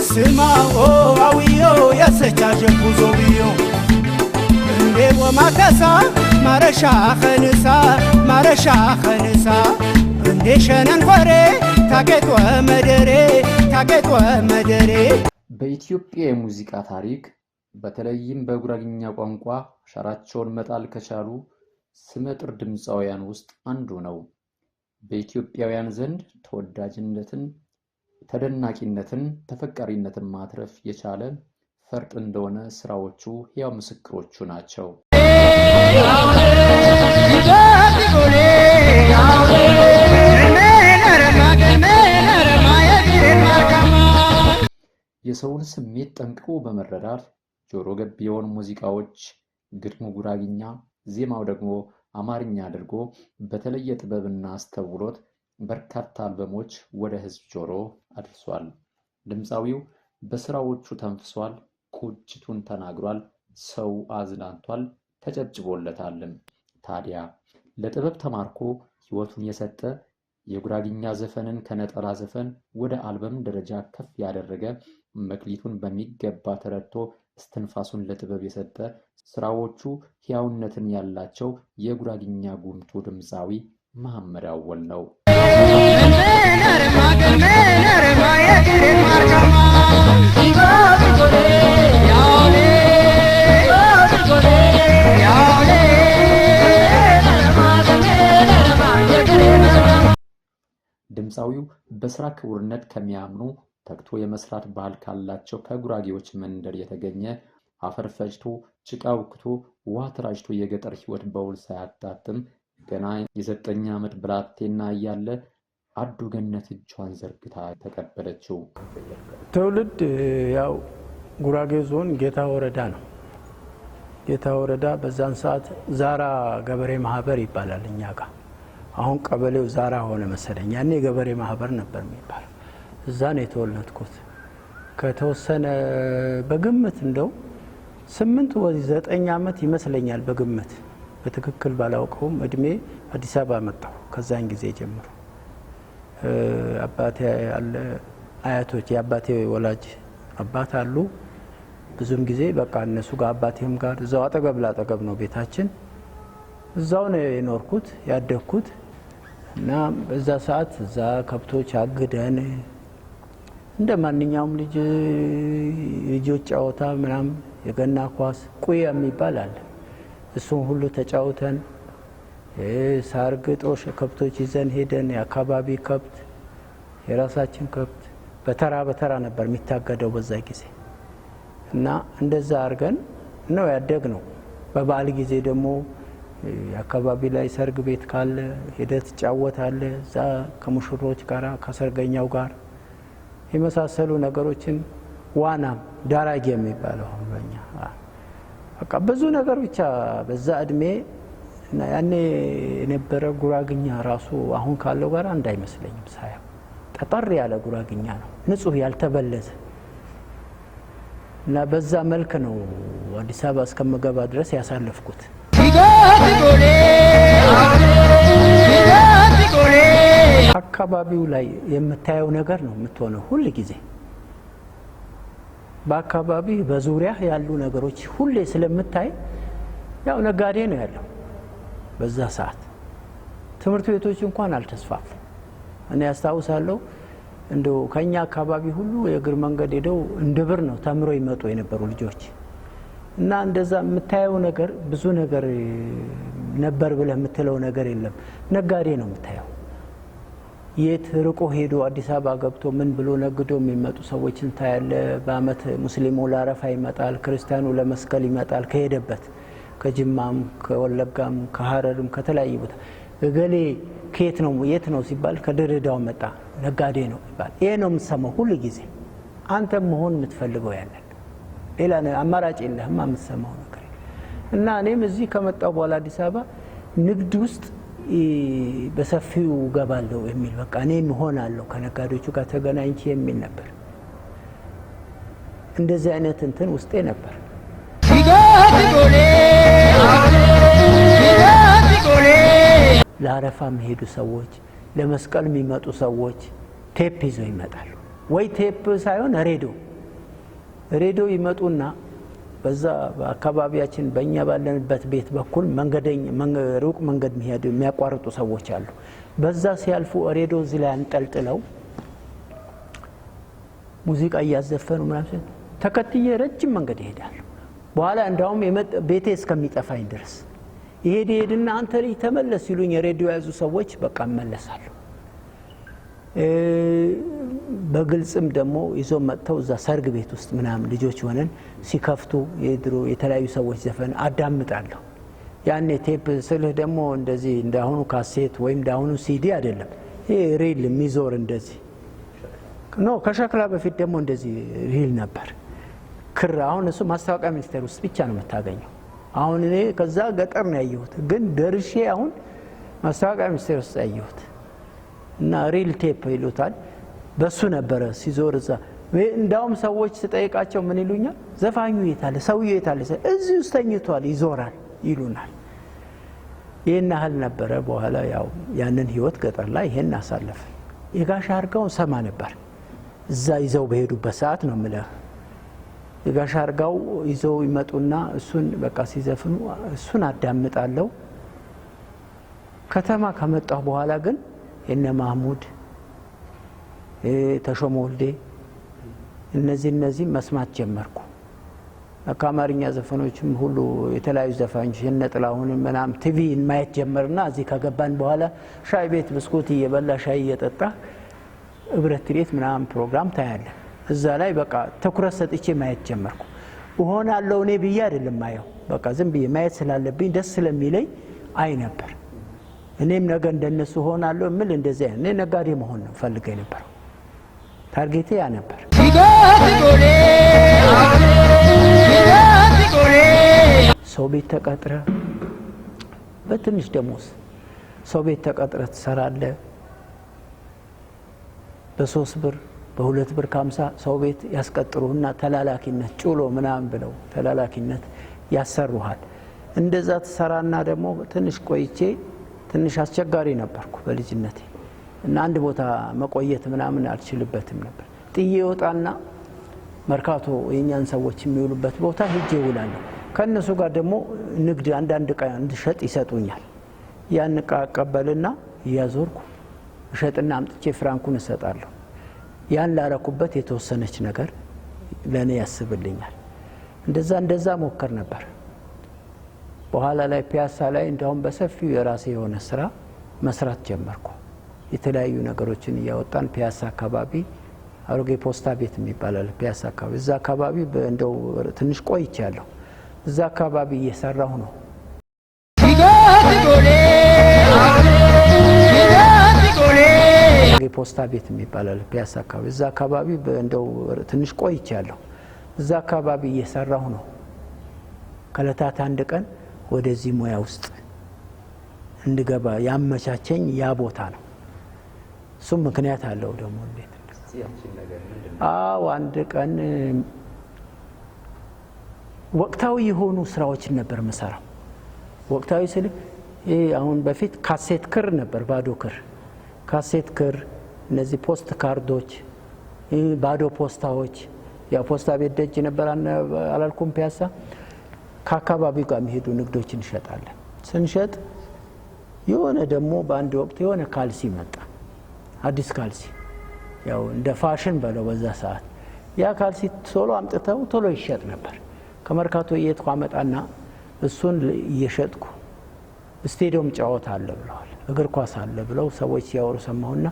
ስማኦ አውዮ ያሰቻጀ ጉዞብዮ እንዴ ወማከሳ ማረሻ ኸንሳ እንዴ ሸነን ሆሬ ታገጦ መደሬ በኢትዮጵያ የሙዚቃ ታሪክ በተለይም በጉራግኛ ቋንቋ ሻራቸውን መጣል ከቻሉ ስመጥር ድምፃውያን ውስጥ አንዱ ነው። በኢትዮጵያውያን ዘንድ ተወዳጅነትን፣ ተደናቂነትን፣ ተፈቃሪነትን ማትረፍ የቻለ ፈርጥ እንደሆነ ስራዎቹ ሕያው ምስክሮቹ ናቸው። የሰውን ስሜት ጠንቅቆ በመረዳት ጆሮ ገብ የሆኑ ሙዚቃዎች ግጥሙ ጉራግኛ ዜማው ደግሞ አማርኛ አድርጎ በተለየ ጥበብና አስተውሎት በርካታ አልበሞች ወደ ህዝብ ጆሮ አድርሷል። ድምፃዊው በስራዎቹ ተንፍሷል፣ ቁጭቱን ተናግሯል፣ ሰው አዝናንቷል፣ ተጨብጭቦለታልም። ታዲያ ለጥበብ ተማርኮ ህይወቱን የሰጠ የጉራግኛ ዘፈንን ከነጠላ ዘፈን ወደ አልበም ደረጃ ከፍ ያደረገ መክሊቱን በሚገባ ተረድቶ እስትንፋሱን ለጥበብ የሰጠ ስራዎቹ ሕያውነትን ያላቸው የጉራግኛ ጉምቱ ድምፃዊ መሐመድ አወል ነው። ድምፃዊው በስራ ክቡርነት ከሚያምኑ ተግቶ የመስራት ባህል ካላቸው ከጉራጌዎች መንደር የተገኘ አፈር ፈጅቶ ጭቃ ውክቶ ውሃ ተራጭቶ የገጠር ህይወት በውል ሳያጣጥም ገና የ9 ዓመት ብላቴና እያለ አዱ ገነት እጇን ዘርግታ ተቀበለችው። ትውልድ ያው ጉራጌ ዞን ጌታ ወረዳ ነው። ጌታ ወረዳ በዛን ሰዓት ዛራ ገበሬ ማህበር ይባላል እኛ ጋር። አሁን ቀበሌው ዛራ ሆነ መሰለኝ። ያኔ ገበሬ ማህበር ነበር የሚባለው። እዛ ነው የተወለድኩት። ከተወሰነ በግምት እንደው 8 ወይ 9 ዓመት ይመስለኛል በግምት በትክክል ባላውቀውም እድሜ አዲስ አበባ መጣሁ። ከዛን ጊዜ ጀምሮ አባቴ አለ፣ አያቶች የአባቴ ወላጅ አባት አሉ። ብዙም ጊዜ በቃ እነሱ ጋር አባቴም ጋር እዛው አጠገብ ላጠገብ ነው ቤታችን። እዛው ነው የኖርኩት ያደግኩት እና በዛ ሰዓት እዛ ከብቶች አግደን እንደ ማንኛውም ልጆች ጨዋታ ምናምን የገና ኳስ ቁያ የሚባል አለ። እሱን ሁሉ ተጫውተን ሳር ግጦሽ ከብቶች ይዘን ሄደን የአካባቢ ከብት የራሳችን ከብት በተራ ነበር የሚታገደው በዛ ጊዜ እና እንደዛ አድርገን ነው ያደግነው። በበዓል ጊዜ ደግሞ የአካባቢ ላይ ሰርግ ቤት ካለ ሄደህ ትጫወታለህ። እዛ ከሙሽሮች ጋር ከሰርገኛው ጋር የመሳሰሉ ነገሮችን ዋናም ዳራጌ የሚባለው በእኛ በቃ ብዙ ነገር ብቻ በዛ እድሜ እና ያኔ የነበረ ጉራግኛ ራሱ አሁን ካለው ጋር አንድ አይመስለኝም። ሳያው ጠጠር ያለ ጉራግኛ ነው፣ ንጹህ ያልተበለዘ እና በዛ መልክ ነው አዲስ አበባ እስከምገባ ድረስ ያሳለፍኩት። አካባቢው ላይ የምታየው ነገር ነው የምትሆነው ሁሉ ጊዜ። በአካባቢ በዙሪያ ያሉ ነገሮች ሁሌ ስለምታይ ያው ነጋዴ ነው ያለው። በዛ ሰዓት ትምህርት ቤቶች እንኳን አልተስፋፉ። እኔ ያስታውሳለሁ እንደው ከኛ አካባቢ ሁሉ የእግር መንገድ ሄደው እንድብር ነው ተምሮ ይመጡ የነበሩ ልጆች እና እንደዛ የምታየው ነገር ብዙ ነገር ነበር ብለህ የምትለው ነገር የለም። ነጋዴ ነው የምታየው። የት ርቆ ሄዶ አዲስ አበባ ገብቶ ምን ብሎ ነግዶ የሚመጡ ሰዎችን ታያለ። በአመት ሙስሊሙ ለአረፋ ይመጣል፣ ክርስቲያኑ ለመስቀል ይመጣል። ከሄደበት ከጅማም ከወለጋም ከሐረርም ከተለያየ ቦታ እገሌ ከየት ነው የት ነው ሲባል ከድሬዳዋ መጣ ነጋዴ ነው ይባል። ይሄ ነው የምትሰማው ሁሉ ጊዜ። አንተ መሆን የምትፈልገው ያለን ሌላ አማራጭ የለህም የምትሰማው ነገር። እና እኔም እዚህ ከመጣሁ በኋላ አዲስ አበባ ንግድ ውስጥ በሰፊው ገባለሁ የሚል በቃ እኔም ሆናለሁ ከነጋዴዎቹ ጋር ተገናኝቼ የሚል ነበር። እንደዚህ አይነት እንትን ውስጤ ነበር። ለአረፋ የሚሄዱ ሰዎች ለመስቀል የሚመጡ ሰዎች ቴፕ ይዘው ይመጣሉ። ወይ ቴፕ ሳይሆን ሬዲዮ ይመጡና በዛ በአካባቢያችን በእኛ ባለንበት ቤት በኩል ሩቅ መንገድ የሚያቋርጡ ሰዎች አሉ። በዛ ሲያልፉ ሬዲዮ እዚህ ላይ አንጠልጥለው ሙዚቃ እያዘፈኑ ምናምን ተከትዬ ረጅም መንገድ ይሄዳሉ። በኋላ እንዳውም ቤቴ እስከሚጠፋኝ ድረስ ይሄድና አንተ ልጅ ተመለስ ሲሉኝ የሬዲዮ ያዙ ሰዎች በቃ እመለሳለሁ። በግልጽም ደግሞ ይዞ መጥተው እዛ ሰርግ ቤት ውስጥ ምናምን ልጆች ሆነን ሲከፍቱ የድሮ የተለያዩ ሰዎች ዘፈን አዳምጣለሁ። ያኔ ቴፕ ስልህ ደግሞ እንደዚህ እንዳሁኑ ካሴት ወይም እንዳሁኑ ሲዲ አይደለም። ይሄ ሪል የሚዞር እንደዚህ ከሸክላ በፊት ደግሞ እንደዚህ ሪል ነበር ክር። አሁን እሱ ማስታወቂያ ሚኒስቴር ውስጥ ብቻ ነው የምታገኘው። አሁን እኔ ከዛ ገጠር ነው ያየሁት፣ ግን ደርሼ አሁን ማስታወቂያ ሚኒስቴር ውስጥ ያየሁት እና ሪል ቴፕ ይሉታል። በሱ ነበረ ሲዞር እዛ። እንዳውም ሰዎች ስጠይቃቸው ምን ይሉኛል? ዘፋኙ የታለ? ሰውዬው የታለ? እዚህ ውስጥ ተኝቷል ይዞራል ይሉናል። ይሄን ያህል ነበረ። በኋላ ያው ያንን ህይወት ገጠር ላይ ይሄን አሳለፈ። የጋሽ አርጋውን ሰማ ነበር እዛ ይዘው በሄዱበት ሰዓት ነው የምልህ። የጋሽ አርጋው ይዘው ይመጡና እሱን በቃ ሲዘፍኑ እሱን አዳምጣለሁ። ከተማ ከመጣሁ በኋላ ግን የነ ማህሙድ ተሾመ ወልዴ እነዚህ መስማት ጀመርኩ። ከአማርኛ ዘፈኖችም ሁሉ የተለያዩ ዘፋኞች የነ ጥላሁን ምናምን ቲቪ ማየት ጀመርና እዚህ ከገባን በኋላ ሻይ ቤት ብስኩት እየበላ ሻይ እየጠጣ ህብረት ትርኢት ምናምን ፕሮግራም ታያለ። እዛ ላይ በቃ ትኩረት ሰጥቼ ማየት ጀመርኩ። እሆናለሁ እኔ ብዬ አይደለም ማየው፣ በቃ ዝም ብዬ ማየት ስላለብኝ ደስ ስለሚለኝ አይ ነበር። እኔም ነገ እንደነሱ ሆናለሁ ምን እንደዚህ እኔ ነጋዴ መሆን ነው ፈልገኝ ነበር። ታርጌቴ ያ ነበር። ሰው ቤት ተቀጥረ በትንሽ ደሞዝ ሰው ቤት ተቀጥረ ትሰራለህ። በ3 ብር በ2 ብር ከ50 ሰው ቤት ያስቀጥሩና ተላላኪነት ጩሎ ምናምን ብለው ተላላኪነት ያሰሩሃል። እንደዛ ትሰራና ደግሞ ትንሽ ቆይቼ ትንሽ አስቸጋሪ ነበርኩ በልጅነቴ እና አንድ ቦታ መቆየት ምናምን አልችልበትም ነበር። ጥዬ ወጣና መርካቶ የኛን ሰዎች የሚውሉበት ቦታ ሄጄ እውላለሁ። ከነሱ ጋር ደግሞ ንግድ አንዳንድ ዕቃ እንድሸጥ ይሰጡኛል። ያን ዕቃ አቀበልና እያዞርኩ እሸጥና አምጥቼ ፍራንኩን እሰጣለሁ። ያን ላረኩበት የተወሰነች ነገር ለኔ ያስብልኛል። እንደዛ ሞከር ነበር። በኋላ ላይ ፒያሳ ላይ እንደውም በሰፊው የራሴ የሆነ ስራ መስራት ጀመርኩ። የተለያዩ ነገሮችን እያወጣን ፒያሳ አካባቢ አሮጌ ፖስታ ቤት የሚባላል ፒያሳ አካባቢ እዛ አካባቢ እንደው ትንሽ ቆይቻለሁ። እዛ አካባቢ እየሰራሁ ነው። አሮጌ ፖስታ ቤት የሚባላል ፒያሳ አካባቢ እዛ አካባቢ እንደው ትንሽ ቆይቻለሁ። እዛ አካባቢ እየሰራሁ ነው። ከለታት አንድ ቀን ወደዚህ ሙያ ውስጥ እንድገባ ያመቻቸኝ ያ ቦታ ነው። እሱም ምክንያት አለው ደግሞ እንዴት አንድ ቀን ወቅታዊ የሆኑ ስራዎችን ነበር መሰራው። ወቅታዊ ስል አሁን በፊት ካሴት ክር ነበር፣ ባዶ ክር ካሴት ክር፣ እነዚህ ፖስት ካርዶች፣ ባዶ ፖስታዎች። ያ ፖስታ ቤት ደጅ ነበር አላልኩም ፒያሳ። ከአካባቢው ጋር የሚሄዱ ንግዶችን እንሸጣለን። ስንሸጥ የሆነ ደግሞ በአንድ ወቅት የሆነ ካልሲ መጣ፣ አዲስ ካልሲ፣ ያው እንደ ፋሽን በለው በዛ ሰዓት። ያ ካልሲ ቶሎ አምጥተው ቶሎ ይሸጥ ነበር። ከመርካቶ እየሄድኩ አመጣና እሱን እየሸጥኩ ስቴዲየም ጨዋታ አለ ብለዋል፣ እግር ኳስ አለ ብለው ሰዎች ሲያወሩ ሰማሁና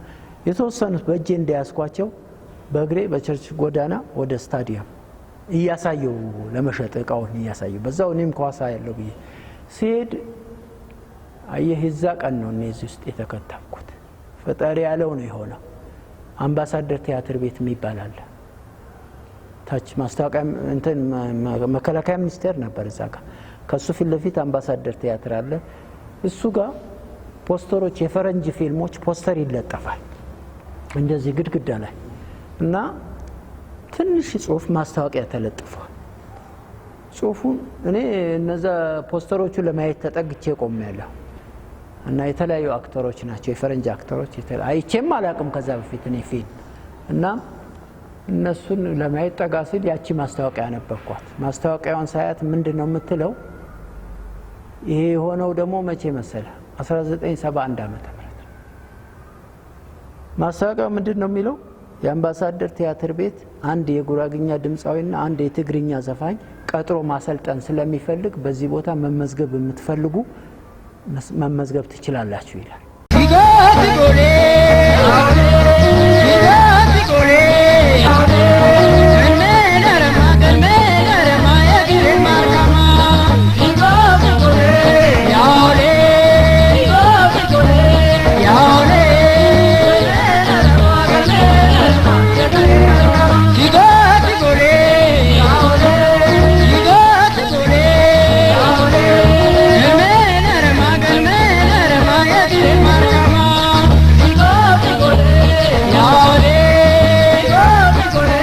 የተወሰኑት በእጄ እንዳያስኳቸው በእግሬ በቸርች ጎዳና ወደ ስታዲየም እያሳየው ለመሸጥ እቃውን እያሳየው በዛው እኔም ኳስ ያለው ብዬ ሲሄድ አየህ እዛ ቀን ነው እዚህ ውስጥ የተከተምኩት። ፈጣሪ ያለው ነው የሆነው። አምባሳደር ቲያትር ቤት የሚባል አለ ታች ማስታወቂያ እንትን መከላከያ ሚኒስቴር ነበር እዛ ጋር። ከሱ ፊት ለፊት አምባሳደር ቲያትር አለ። እሱ ጋር ፖስተሮች፣ የፈረንጅ ፊልሞች ፖስተር ይለጠፋል እንደዚህ ግድግዳ ላይ እና ትንሽ ጽሁፍ ማስታወቂያ ተለጥፏል። ጽሁፉን እኔ እነዛ ፖስተሮቹ ለማየት ተጠግቼ ቆሜያለሁ እና የተለያዩ አክተሮች ናቸው የፈረንጅ አክተሮች አይቼም አላቅም ከዛ በፊት እኔ ፊልም እና እነሱን ለማየት ጠጋ ሲል ያቺ ማስታወቂያ ነበርኳት ማስታወቂያውን ሳያት ምንድነው የምትለው ይሄ የሆነው ደግሞ መቼ መሰለ 1971 ዓመተ ምህረት ማስታወቂያው ምንድነው የሚለው የአምባሳደር ቲያትር ቤት አንድ የጉራግኛ ድምጻዊና አንድ የትግርኛ ዘፋኝ ቀጥሮ ማሰልጠን ስለሚፈልግ በዚህ ቦታ መመዝገብ የምትፈልጉ መመዝገብ ትችላላችሁ ይላል